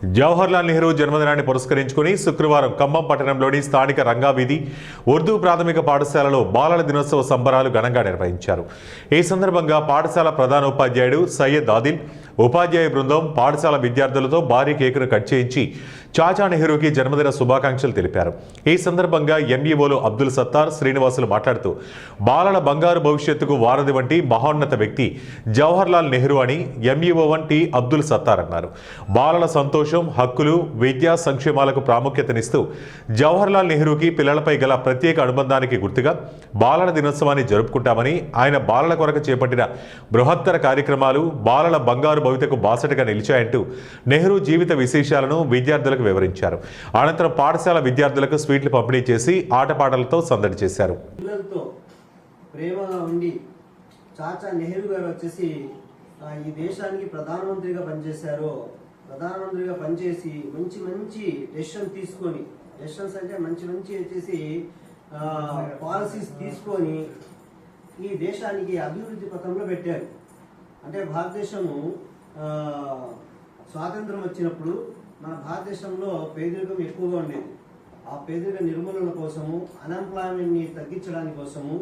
జవహర్లాల్ నెహ్రూ జన్మదినాన్ని పురస్కరించుకుని శుక్రవారం ఖమ్మం పట్టణంలోని స్థానిక రంగావీధి ఉర్దూ ప్రాథమిక పాఠశాలలో బాలల దినోత్సవ సంబరాలు ఘనంగా నిర్వహించారు. ఈ సందర్భంగా పాఠశాల ప్రధానోపాధ్యాయుడు సయ్యద్ ఆదిల్, ఉపాధ్యాయ బృందం పాఠశాల విద్యార్థులతో భారీ కేకును కట్ చేయించి చాచా నెహ్రూకి జన్మదిన శుభాకాంక్షలు తెలిపారు. ఈ సందర్భంగా ఎంఈఓలు అబ్దుల్ సత్తార్, శ్రీనివాసులు మాట్లాడుతూ బాలల బంగారు భవిష్యత్తుకు వారధి వంటి మహోన్నత వ్యక్తి జవహర్లాల్ నెహ్రూ అని ఎంఈఓ1 టి అబ్దుల్ సత్తార్ అన్నారు. బాలల సంతోషం, హక్కులు, విద్యా సంక్షేమాలకు ప్రాముఖ్యతనిస్తూ జవహర్లాల్ నెహ్రూకి పిల్లలపై గల ప్రత్యేక అనుబంధానికి గుర్తుగా బాలల దినోత్సవాన్ని జరుపుకుంటామని, ఆయన బాలల కొరకు చేపట్టిన బృహత్తర కార్యక్రమాలు బాలల బంగారు భవితకు బాసటగా నిలిచాయంటూ నెహ్రూ జీవిత విశేషాలను విద్యార్థులకు వివరించారు. అనంతరం పాఠశాల విద్యార్థులకు స్వీట్లు పంపిణీ చేసి ఆటపాటలతో సందడి చేశారు. ప్రేమగా ఉండి చాచా నెహ్రూ గారు వచ్చేసి ఈ దేశానికి ప్రధానమంత్రిగా పనిచేశారు. ప్రధానమంత్రిగా పనిచేసి మంచి మంచి డెసిషన్ తీసుకొని, డెసిషన్స్ అంటే మంచి మంచి వచ్చేసి పాలసీస్ తీసుకొని ఈ దేశానికి అభివృద్ధి పథంలో పెట్టారు. అంటే భారతదేశము స్వాతంత్రం వచ్చినప్పుడు మన భారతదేశంలో పేదరికం ఎక్కువగా ఉండేది. ఆ పేదరిక నిర్మూలన కోసము, అన్ఎంప్లాయ్మెంట్ని తగ్గించడానికి కోసము